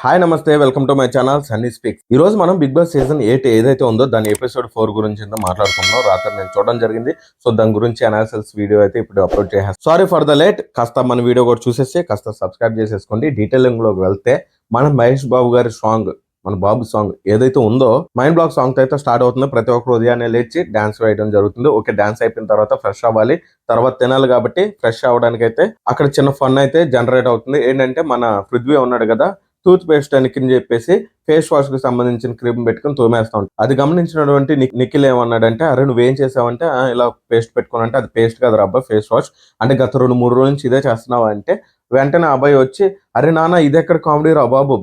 Hi నమస్తే, welcome to my channel Sunny speaks. ఈ రోజు మనం బిగ్ బాస్ సీజన్ 8 ఏదైతే ఉందో దాని ఎపిసోడ్ 4 గురించి మాట్లాడుకుందాం. రాత్రి నేను చూడడం జరిగింది. సో దాని గురించి అనాలిసిస్ వీడియో అయితే ఇప్పుడు అప్లోడ్ చేయాలి. Sorry for the late. కాస్త మన వీడియో కూడా చూసేసి కాస్త సబ్స్క్రైబ్ చేసేసుకోండి. డీటెయిలింగ్ లోకి వెళ్తే మన మహేష్ బాబు గారి సాంగ్, మన బాబు సాంగ్ ఏదైతే ఉందో మైండ్ బ్లాక్ సాంగ్ అయితే స్టార్ట్ అవుతుంది. ప్రతి ఒక్కరు ఉదయాన్నే లేచి డాన్స్ వేయడం జరుగుతుంది. ఓకే, డాన్స్ అయిపోయిన తర్వాత ఫ్రెష్ అవ్వాలి, తర్వాత తినాలి కాబట్టి ఫ్రెష్ అవ్వడానికి అయితే అక్కడ చిన్న ఫన్ అయితే జనరేట్ అవుతుంది. ఏంటంటే మన పృథ్వీ ఉన్నాడు కదా, టూత్ పేస్ట్ అని చెప్పేసి ఫేస్ వాష్ కి సంబంధించిన క్రీమ్ పెట్టుకుని తోమేస్తా ఉంటాడు. అది గమనించినటువంటి నిఖిల్ ఏమన్నాడంటే, అరే నువ్వేం చేసావంటే, ఇలా పేస్ట్ పెట్టుకుని, అది పేస్ట్ కదా రబ్బా, ఫేస్ వాష్ అంటే గత 2-3 రోజుల నుంచి ఇదే చేస్తున్నావు అంటే, వెంటనే అబ్బాయి వచ్చి, అరే నాన్న ఇది ఎక్కడ కామెడీ రా బాబు,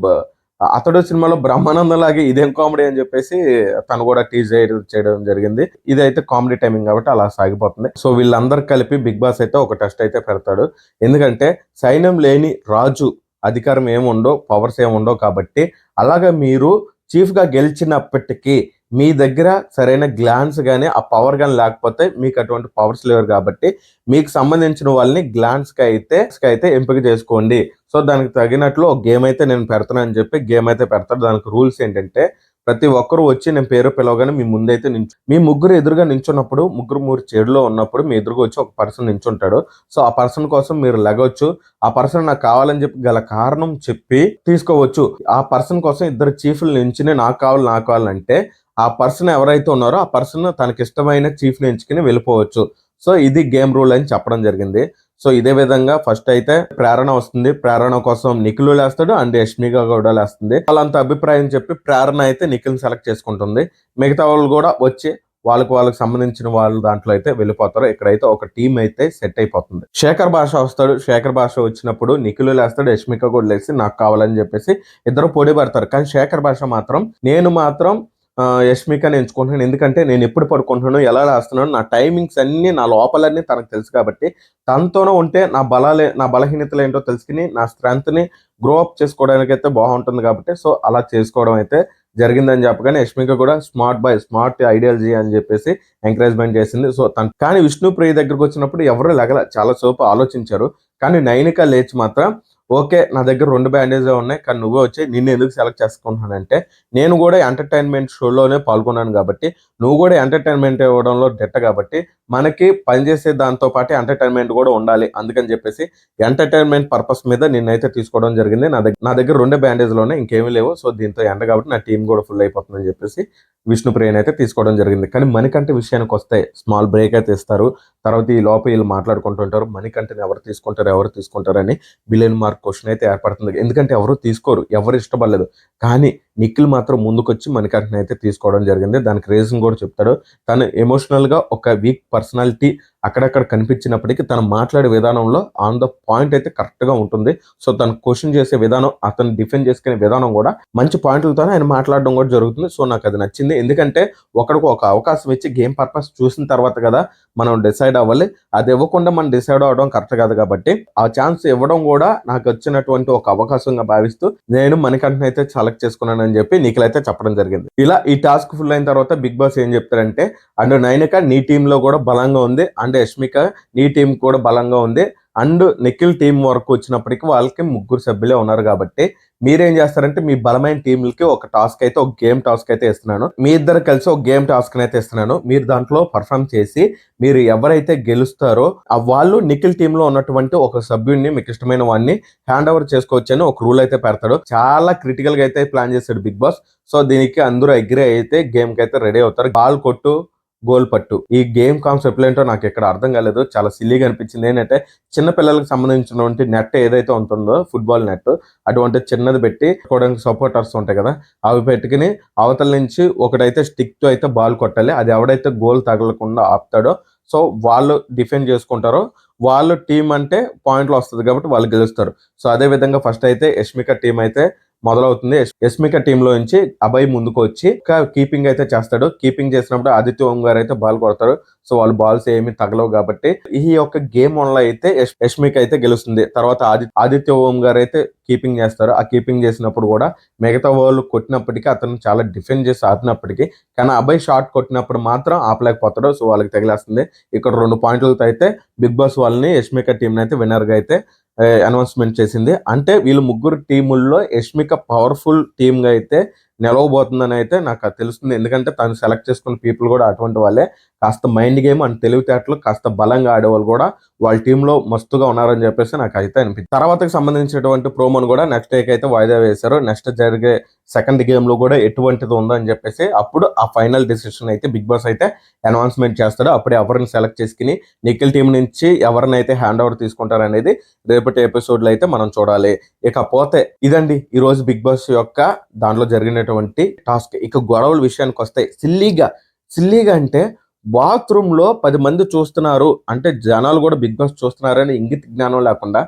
అతడు సినిమాలో బ్రహ్మానందం లాగే ఇదేం కామెడీ అని చెప్పేసి తను కూడా టీజ్ చేయడం జరిగింది. ఇదైతే కామెడీ టైమింగ్ కాబట్టి అలా సాగిపోతుంది. సో వీళ్ళందరూ కలిపి బిగ్ బాస్ అయితే ఒక టెస్ట్ అయితే పెడతాడు. ఎందుకంటే సైన్యం లేని రాజు అధికారం ఏముండో, పవర్స్ ఏముండో కాబట్టి, అలాగే మీరు చీఫ్ గా గెలిచినప్పటికీ మీ దగ్గర సరైన గ్లాన్స్ కానీ ఆ పవర్ కానీ లేకపోతే మీకు అటువంటి పవర్స్ లేవు కాబట్టి మీకు సంబంధించిన వాళ్ళని గ్లాన్స్ కి అయితే ఎంపిక చేసుకోండి. సో దానికి తగినట్లు ఒక గేమ్ అయితే నేను పెడతానని చెప్పి గేమ్ అయితే పెడతాడు. దానికి రూల్స్ ఏంటంటే, ప్రతి ఒక్కరు వచ్చి నేను పేరు పిలవగానే మీ ముందైతే మీ ముగ్గురు ఎదురుగా నించున్నప్పుడు, మూడు చెడులో ఉన్నప్పుడు మీ ఎదురుగా వచ్చి ఒక పర్సన్ నించుంటాడు. సో ఆ పర్సన్ కోసం మీరు లెగవచ్చు. ఆ పర్సన్ నాకు కావాలని చెప్పి గల కారణం చెప్పి తీసుకోవచ్చు. ఆ పర్సన్ కోసం ఇద్దరు చీఫ్లు నించుని నాకు కావాలంటే ఆ పర్సన్ ఎవరైతే ఉన్నారో ఆ పర్సన్ తనకి ఇష్టమైన చీఫ్ ని ఎంచుకుని వెళ్ళిపోవచ్చు. సో ఇది గేమ్ రూల్ అని చెప్పడం జరిగింది. సో ఇదే విధంగా ఫస్ట్ అయితే ప్రేరణ వస్తుంది. ప్రేరణ కోసం నిఖిల్ లేస్తాడు అండ్ యష్మిక కూడా లేస్తుంది. వాళ్ళంత అభిప్రాయం చెప్పి ప్రేరణ అయితే నిఖిల్ సెలెక్ట్ చేసుకుంటుంది. మిగతా వాళ్ళు కూడా వచ్చి వాళ్ళకి సంబంధించిన వాళ్ళు దాంట్లో అయితే వెళ్ళిపోతారు. ఇక్కడైతే ఒక టీం అయితే సెట్ అయిపోతుంది. శేఖర్ భాష వస్తాడు. శేఖర్ భాష వచ్చినప్పుడు నిఖిల్ లేస్తాడు, యష్మిక కూడా లేసి నాకు కావాలని చెప్పేసి ఇద్దరు పొడి పడతారు. కానీ శేఖర్ భాష మాత్రం నేను మాత్రం యష్మికని ఎంచుకుంటున్నాను. ఎందుకంటే నేను ఎప్పుడు పడుకుంటున్నాను, ఎలా రాస్తున్నాను, నా టైమింగ్స్ అన్ని, నా లోపలన్నీ తనకు తెలుసు కాబట్టి తనతోనే ఉంటే నా బలహీనతలు ఏంటో తెలుసుకుని నా స్ట్రెంగ్త్ని గ్రో అప్ చేసుకోవడానికి అయితే బాగుంటుంది కాబట్టి సో అలా చేసుకోవడం అయితే జరిగిందని చెప్పగానే యష్మిక కూడా స్మార్ట్ ఐడియాలజీ అని చెప్పేసి ఎంకరేజ్మెంట్ చేసింది. సో కానీ విష్ణుప్రియ దగ్గరకు వచ్చినప్పుడు ఎవరు లెగల, చాలా సేపు ఆలోచించారు. కానీ నైనిక లేచి మాత్రం, ఓకే నా దగ్గర 2 బ్యాండేజే ఉన్నాయి, కానీ నువ్వే వచ్చి నిన్ను ఎందుకు సెలెక్ట్ చేసుకుంటున్నానంటే, నేను కూడా ఎంటర్టైన్మెంట్ షోలోనే పాల్గొన్నాను కాబట్టి, నువ్వు కూడా ఎంటర్టైన్మెంట్ ఇవ్వడంలో దిట్ట కాబట్టి మనకి పనిచేసే దాంతో పాటు ఎంటర్టైన్మెంట్ కూడా ఉండాలి. అందుకని చెప్పేసి ఎంటర్టైన్మెంట్ పర్పస్ మీద నిన్నైతే తీసుకోవడం జరిగింది. నా దగ్గర 2 బ్యాండేజ్లు ఉన్నాయి, ఇంకేమీ లేవు. సో దీంతో ఎండ కాబట్టి నా టీం కూడా ఫుల్ అయిపోతుందని చెప్పేసి విష్ణుప్రియని అయితే తీసుకోవడం జరిగింది. కానీ మణికంఠ విషయానికి వస్తే స్మాల్ బ్రేక్ అయితే ఇస్తారు. తర్వాత ఈ లోపల వీళ్ళు మాట్లాడుకుంటుంటారు. మణికంఠని ఎవరు తీసుకుంటారని బిలియన్ మార్క్ క్వశ్చన్ అయితే ఏర్పడుతుంది. ఎందుకంటే ఎవరు తీసుకోరు, ఎవరు ఇష్టపడలేదు. కానీ నిఖిల్ మాత్రం ముందుకొచ్చి మణికంఠని అయితే తీసుకోవడం జరిగింది. దానికి రీజన్ కూడా చెప్తాడు. తను ఎమోషనల్ గా ఒక వీక్ పర్సనాలిటీ అక్కడక్కడ కనిపించినప్పటికీ తను మాట్లాడే విధానంలో ఆన్ ద పాయింట్ అయితే కరెక్ట్ గా ఉంటుంది. సో తను క్వశ్చన్ చేసే విధానం, అతను డిఫెండ్ చేసుకునే విధానం కూడా మంచి పాయింట్లతోనే ఆయన మాట్లాడడం కూడా జరుగుతుంది. సో నాకు అది నచ్చింది. ఎందుకంటే ఒకడికి ఒక అవకాశం ఇచ్చి గేమ్ పర్పస్ చూసిన తర్వాత కదా మనం డిసైడ్ అవ్వాలి. అది ఇవ్వకుండా మనం డిసైడ్ అవ్వడం కరెక్ట్ కాదు కాబట్టి ఆ ఛాన్స్ ఇవ్వడం కూడా నాకు వచ్చినటువంటి ఒక అవకాశంగా భావిస్తూ నేను మణికంఠని అయితే సెలెక్ట్ చేసుకున్నానని చెప్పి నిఖిల్ అయితే చెప్పడం జరిగింది. ఇలా ఈ టాస్క్ ఫుల్ అయిన తర్వాత బిగ్ బాస్ ఏం చెప్తారంటే, అండ్ నైనిక నీ టీమ్ లో కూడా బలంగా ఉంది, అండ్ యష్మిక నీ టీం కూడా బలంగా ఉంది, అండ్ నిఖిల్ టీం వరకు వచ్చినప్పటికీ వాళ్ళకి 3 సభ్యులే ఉన్నారు కాబట్టి మీరేం చేస్తారంటే, మీ బలమైన టీంలకి ఒక గేమ్ టాస్క్ అయితే ఇస్తున్నాను. మీ ఇద్దరు కలిసి ఒక గేమ్ టాస్క్ అయితే ఇస్తున్నాను. మీరు దాంట్లో పర్ఫామ్ చేసి మీరు ఎవరైతే గెలుస్తారో వాళ్ళు నిఖిల్ టీమ్ లో ఉన్నటువంటి ఒక సభ్యుడిని, మీకు ఇష్టమైన వాడిని హ్యాండ్ ఓవర్ చేసుకోవచ్చు అని ఒక రూల్ అయితే పెడతాడు. చాలా క్రిటికల్ గా అయితే ప్లాన్ చేశాడు బిగ్ బాస్. సో దీనికి అందరూ అగ్రి అయితే గేమ్ కి అయితే రెడీ అవుతారు. బాల్ కొట్టు గోల్ పట్టు, ఈ గేమ్ కాన్సెప్ట్ ఏంటో నాకు ఇక్కడ అర్థం కాలేదు. చాలా సిల్లీగా అనిపించింది. ఏంటంటే చిన్న పిల్లలకు సంబంధించినటువంటి నెట్ ఏదైతే ఉంటుందో, ఫుట్బాల్ నెట్, అటువంటి చిన్నది పెట్టి సపోర్టర్స్ ఉంటాయి కదా, అవి పెట్టుకుని అవతల నుంచి ఒకటైతే స్టిక్ తో అయితే బాల్ కొట్టాలి. అది ఎవడైతే గోల్ తగలకుండా ఆపుతాడో సో వాళ్ళు డిఫెండ్ చేసుకుంటారో వాళ్ళు టీం అంటే పాయింట్లు వస్తుంది కాబట్టి వాళ్ళు గెలుస్తారు. సో అదే విధంగా ఫస్ట్ అయితే యష్మిక టీం అయితే మొదలవుతుంది. యష్మిక టీంలో నుంచి అభయ్ ముందుకు వచ్చి కీపింగ్ అయితే చేస్తాడు. కీపింగ్ చేసినప్పుడు ఆదిత్య ఓం గారు అయితే బాల్ కొడతారు. సో వాళ్ళు బాల్స్ ఏమి తగలవు కాబట్టి ఈ యొక్క గేమ్ వల్ల అయితే యష్మిక అయితే గెలుస్తుంది. తర్వాత ఆదిత్య ఓం గారు అయితే కీపింగ్ చేస్తారు. ఆ కీపింగ్ చేసినప్పుడు కూడా మిగతా వాళ్ళు కొట్టినప్పటికీ అతను చాలా డిఫెండ్ చేసి ఆపినప్పటికీ కానీ అబ్బాయి షాట్ కొట్టినప్పుడు మాత్రం ఆపలేకపోతాడు. సో వాళ్ళకి తగిలేస్తుంది. ఇక్కడ 2 పాయింట్లతో అయితే బిగ్ బాస్ వాళ్ళని యష్మిక టీం అయితే విన్నర్ గా అయితే అనౌన్స్మెంట్ చేసింది. అంటే వీళ్ళు ముగ్గురు టీముల్లో యష్మిక పవర్ఫుల్ టీమ్ గా అయితే నిలవబోతుందని అయితే నాకు తెలుస్తుంది. ఎందుకంటే తను సెలెక్ట్ చేసుకున్న పీపుల్ కూడా అటువంటి వాళ్ళే. కాస్త మైండ్ గేమ్ అండ్ తెలివితేటలు కాస్త బలంగా ఆడేవాళ్ళు కూడా వాళ్ళ టీంలో మస్తుగా ఉన్నారని చెప్పేసి నాకు అయితే అనిపించింది. తర్వాతకి సంబంధించినటువంటి ప్రోమోను కూడా నెక్స్ట్ డేకి అయితే వాయిదా వేశారు. నెక్స్ట్ జరిగే సెకండ్ గేమ్ లో కూడా ఎటువంటిది ఉందో అని చెప్పేసి అప్పుడు ఆ ఫైనల్ డిసిషన్ అయితే బిగ్ బాస్ అయితే అనౌన్స్మెంట్ చేస్తాడు. అప్పుడే ఎవరిని సెలెక్ట్ చేసుకుని నిఖిల్ టీం నుంచి ఎవరినైతే హ్యాండ్ ఓవర్ తీసుకుంటారు అనేది రేపటి ఎపిసోడ్ లో అయితే మనం చూడాలి. ఇకపోతే ఇదండి ఈ రోజు బిగ్ బాస్ యొక్క దాంట్లో జరిగినటువంటి టాస్క్. ఇక గొడవల విషయానికి వస్తే సిల్లీగా అంటే బాత్రూమ్ లో 10 మంది చూస్తున్నారు అంటే జనాలు కూడా బిగ్ బాస్ చూస్తున్నారని ఇంగిత జ్ఞానం లేకుండా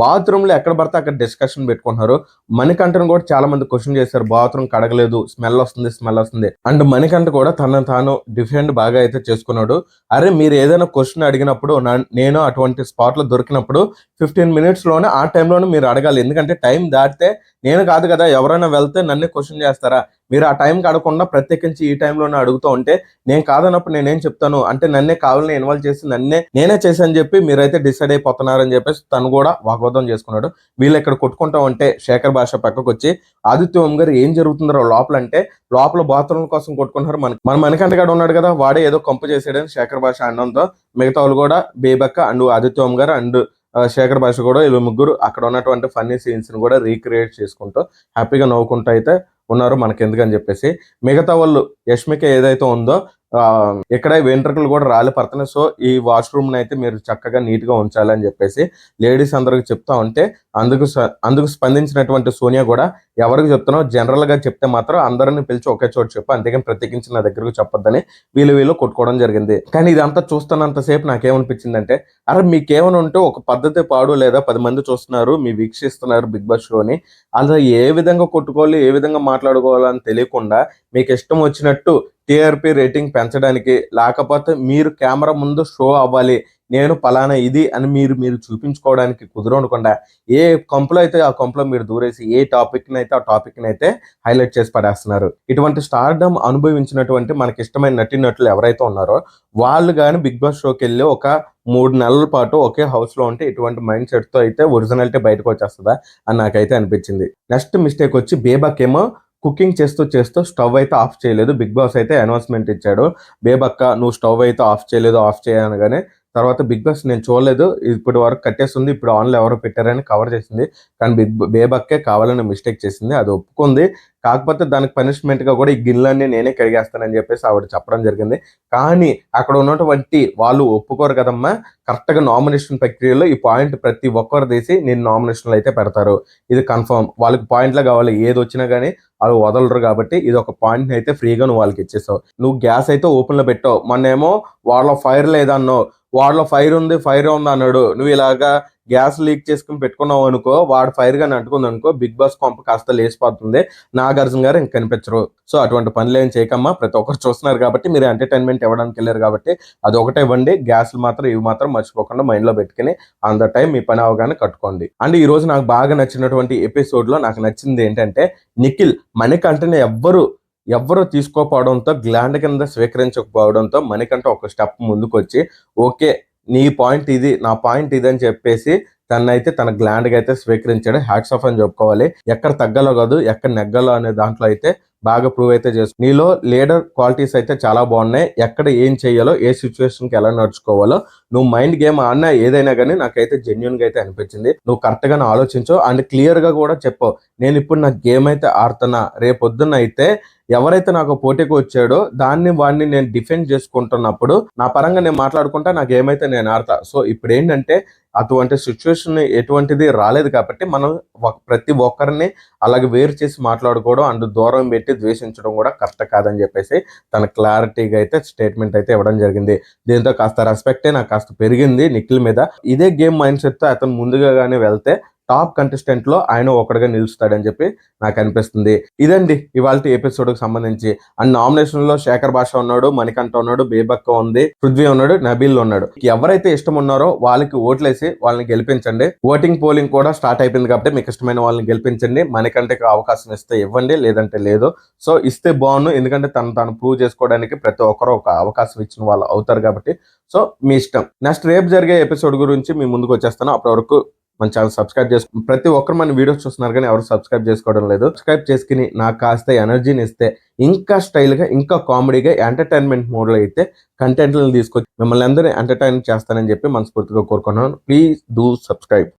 బాత్రూమ్ లో ఎక్కడ పడితే అక్కడ డిస్కషన్ పెట్టుకుంటున్నారు. మణికంఠను కూడా చాలా మంది క్వశ్చన్ చేశారు. బాత్రూమ్ కడగలేదు, స్మెల్ వస్తుంది అండ్ మణికంఠ కూడా తనను తాను డిఫెండ్ బాగా అయితే చేసుకున్నాడు. అరే మీరు ఏదైనా క్వశ్చన్ అడిగినప్పుడు నేను అటువంటి స్పాట్ లో దొరికినప్పుడు 15 minutes లోనే ఆ టైంలోనే మీరు అడగాలి. ఎందుకంటే టైం దాటితే నేను కాదు కదా, ఎవరైనా వెళ్తే నన్నే క్వశ్చన్ చేస్తారా? మీరు ఆ టైంకి అడగకుండా ప్రత్యేకించి ఈ టైంలోనే అడుగుతూ ఉంటే నేను కాదన్నప్పుడు నేనేం చెప్తాను అంటే నన్నే కావాలని ఇన్వాల్వ్ చేసి నేనే చేశాను చెప్పి మీరైతే డిసైడ్ అయిపోతున్నారని చెప్పేసి తను కూడా వాగ్వాదం చేసుకున్నాడు. వీళ్ళు ఇక్కడ కొట్టుకుంటా ఉంటే శేఖర్ భాష పక్కకు వచ్చి ఆదిత్య ఓం గారు ఏం జరుగుతుందో లోపల అంటే లోపల బాత్రూమ్ కోసం కొట్టుకుంటున్నారు. మన మణికంఠ గారు ఉన్నాడు కదా, వాడే ఏదో కంపు చేసాడని శేఖర్ భాష అనడంతో మిగతా వాళ్ళు కూడా బేబక్క అండ్ ఆదిత్య ఓం గారు అండ్ శేఖర్ భాష కూడా వీళ్ళు ముగ్గురు అక్కడ ఉన్నటువంటి ఫన్నీ సీన్స్ ని కూడా రీక్రియేట్ చేసుకుంటూ హ్యాపీగా నవ్వుకుంటూ అయితే ఉన్నారు. మనకి ఎందుకని చెప్పేసి మిగతా వాళ్ళు యష్మిక ఏదైతే ఉందో ఇక్కడ వెంట్రుకలు కూడా రాలి పడుతున్నాయి. సో ఈ వాష్రూమ్ అయితే మీరు చక్కగా నీట్ గా ఉంచాలని చెప్పేసి లేడీస్ అందరికి చెప్తా ఉంటే అందుకు స్పందించినటువంటి సోనియా కూడా ఎవరికి చెప్తున్నావు, జనరల్ గా చెప్తే మాత్రం అందరిని పిలిచి ఒకే చోటు చెప్పు, అంతేగాని ప్రత్యేకించి నా దగ్గరకు చెప్పొద్దని వీళ్ళు కొట్టుకోవడం జరిగింది. కానీ ఇదంతా చూస్తున్నంతసేపు నాకేమనిపించిందంటే అరే మీకేమైనా ఉంటే ఒక పద్ధతి పాడు, లేదా 10 మంది చూస్తున్నారు, మీ వీక్షిస్తున్నారు బిగ్ బాస్ షోని, అలా ఏ విధంగా కొట్టుకోవాలి ఏ విధంగా మాట్లాడుకోవాలని తెలియకుండా మీకు ఇష్టం వచ్చినట్టు టీఆర్పీ రేటింగ్ పెంచడానికి, లేకపోతే మీరు కెమెరా ముందు షో అవ్వాలి నేను పలానా ఇది అని మీరు చూపించుకోవడానికి కుదరకుండా ఏ కంపులో అయితే ఆ కంపులో మీరు దూరేసి ఏ టాపిక్ అయితే ఆ టాపిక్ అయితే హైలైట్ చేసి పడేస్తున్నారు. ఇటువంటి స్టార్డమ్ అనుభవించినటువంటి మనకి ఇష్టమైన నటీనటులు ఎవరైతే ఉన్నారో వాళ్ళు కానీ బిగ్ బాస్ షోకి వెళ్ళి ఒక 3 నెలల పాటు ఒకే హౌస్ లో ఉంటే ఇటువంటి మైండ్ సెట్ తో అయితే ఒరిజినాలిటీ బయటకు వచ్చేస్తుందా అని నాకైతే అనిపించింది. నెక్స్ట్ మిస్టేక్ వచ్చి బేబాకేమో కుకింగ్ చేస్తూ స్టవ్ అయితే ఆఫ్ చేయలేదు. బిగ్ బాస్ అయితే అనౌన్స్మెంట్ ఇచ్చాడు, బేబక్క నువ్వు స్టవ్ అయితే ఆఫ్ చేయనగానే తర్వాత బిగ్ బాస్ నేను చూడలేదు, ఇప్పటి వరకు కట్టేస్తుంది, ఇప్పుడు ఆన్లో ఎవరో పెట్టారని కవర్ చేసింది. కానీ బేబక్కే కావాలని మిస్టేక్ చేసింది, అది ఒప్పుకుంది. కాకపోతే దానికి పనిష్మెంట్ గా కూడా ఈ గిన్నెలన్నీ నేనే కడిగేస్తానని చెప్పేసి ఆవిడ చెప్పడం జరిగింది. కానీ అక్కడ ఉన్నటువంటి వాళ్ళు ఒప్పుకోరు కదమ్మా. కరెక్ట్ గా నామినేషన్ ప్రక్రియలో ఈ పాయింట్ ప్రతి ఒక్కరు తీసి నేను నామినేషన్లు అయితే పెడతారు, ఇది కన్ఫర్మ్. వాళ్ళకి పాయింట్లు కావాలి, ఏది వచ్చినా కానీ వాళ్ళు వదలరు. కాబట్టి ఇది ఒక పాయింట్ అయితే ఫ్రీగా నువ్వు వాళ్ళకి ఇచ్చేసావు. నువ్వు గ్యాస్ అయితే ఓపెన్ లో పెట్టావు, మొన్నేమో వాళ్ళ ఫైర్ లేదన్నావు, వాళ్ళ ఫైర్ ఉంది అన్నాడు. నువ్వు ఇలాగా గ్యాస్ లీక్ చేసుకుని పెట్టుకున్నావు అనుకో, వాడు ఫైర్ గాని అంటుకుంది అనుకో, బిగ్ బాస్ కొంప కాస్త లేచిపోతుంది, నాగార్జున గారు ఇంక కనిపించరు. సో అటువంటి పనులు ఏం చేయకమ్మా, ప్రతి ఒక్కరు చూస్తున్నారు కాబట్టి మీరు ఎంటర్టైన్మెంట్ ఇవ్వడానికి వెళ్ళారు కాబట్టి అది ఒకటే ఇవ్వండి, గ్యాస్లు మాత్రం ఇవి మాత్రం మర్చిపోకుండా మైండ్ లో పెట్టుకుని ఆన్ ద టైం మీ పని అవగానే కట్టుకోండి. అండ్ ఈ రోజు నాకు బాగా నచ్చినటువంటి ఎపిసోడ్ లో నాకు నచ్చింది ఏంటంటే నిఖిల్ మణికంఠని ఎవ్వరూ తీసుకోపోవడంతో, గ్లాండ్ కింద స్వీకరించకపోవడంతో మణికంఠ ఒక స్టెప్ ముందుకు వచ్చి ఓకే నీ పాయింట్ ఇది నా పాయింట్ ఇది అని చెప్పేసి తనైతే తన గ్లాండ్ గా అయితే స్వీకరించాడు. హ్యాట్స్ ఆఫ్ అని చెప్పుకోవాలి. ఎక్కడ తగ్గాలో కాదు ఎక్కడ నెగ్గాలో అనే దాంట్లో అయితే బాగా ప్రూవ్ అయితే చేసు. నీలో లీడర్ క్వాలిటీస్ అయితే చాలా బాగున్నాయి. ఎక్కడ ఏం చేయాలో, ఏ సిచ్యువేషన్ కి ఎలా నడుచుకోవాలో, నువ్వు మైండ్ గేమ్ ఆడినా ఏదైనా కానీ నాకైతే జెన్యున్ గా అయితే అనిపించింది. నువ్వు కరెక్ట్ గా ఆలోచించు అండ్ క్లియర్ గా కూడా చెప్పు, నేను ఇప్పుడు నా గేమ్ అయితే ఆడుతున్నా, రేపొద్దున అయితే ఎవరైతే నాకు పోటీకి వచ్చాడో వాడిని నేను డిఫెండ్ చేసుకుంటున్నప్పుడు నా పరంగా నేను మాట్లాడుకుంటా, నా గేమ్ అయితే నేను ఆడతా. సో ఇప్పుడు ఏంటంటే అటువంటి సిచ్యువేషన్ ఎటువంటిది రాలేదు కాబట్టి మనం ప్రతి ఒక్కరిని అలాగే వేరు చేసి మాట్లాడుకోవడం అండ్ దూరం పెట్టి ద్వేషించడం కూడా కరెక్ట్ కాదని చెప్పేసి తన క్లారిటీగా అయితే స్టేట్మెంట్ అయితే ఇవ్వడం జరిగింది. దీంతో కాస్త రెస్పెక్టే నాకు కాస్త పెరిగింది నిఖిల్ మీద. ఇదే గేమ్ మైండ్ సెట్ తో అతను ముందుగా గానీ వెళ్తే టాప్ కంటెస్టెంట్ లో ఆయన ఒకటిగా నిలుస్తాడని చెప్పి నాకు అనిపిస్తుంది. ఇదండి ఇవాళ ఎపిసోడ్ కి సంబంధించి. అండ్ నామినేషన్ లో శేఖర్ భాష ఉన్నాడు, మణికంఠ ఉన్నాడు, బేబక్క ఉంది, పృథ్వీ ఉన్నాడు, నబీల్ ఉన్నాడు. ఎవరైతే ఇష్టం ఉన్నారో వాళ్ళకి ఓట్లేసి వాళ్ళని గెలిపించండి. ఓటింగ్ పోలింగ్ కూడా స్టార్ట్ అయిపోయింది కాబట్టి మీకు ఇష్టమైన వాళ్ళని గెలిపించండి. మణికంఠకి అవకాశం ఇస్తే ఇవ్వండి, లేదంటే లేదు. సో ఇస్తే బాగుండు, ఎందుకంటే తను ప్రూవ్ చేసుకోవడానికి ప్రతి ఒక్కరు ఒక అవకాశం ఇచ్చిన వాళ్ళు అవుతారు కాబట్టి. సో మీ ఇష్టం. నెక్స్ట్ రేపు జరిగే ఎపిసోడ్ గురించి మీ ముందుకు వచ్చేస్తాను. అప్పటి వరకు మన ఛానల్ సబ్స్క్రైబ్ చేసుకో. ప్రతి ఒక్కరు మన వీడియోస్ చూస్తున్నారు కానీ ఎవరు సబ్స్క్రైబ్ చేసుకోవడం లేదు. సబ్స్క్రైబ్ చేసుకుని నాకు కాస్త ఎనర్జీని ఇస్తే ఇంకా స్టైల్ గా, ఇంకా కామెడీగా, ఎంటర్టైన్మెంట్ మోడ్ లో అయితే కంటెంట్లను తీసుకొచ్చి మిమ్మల్ని అందరినీ ఎంటర్టైన్ చేస్తానని చెప్పి మనస్ఫూర్తిగా కోరుకున్నాను. Please do subscribe.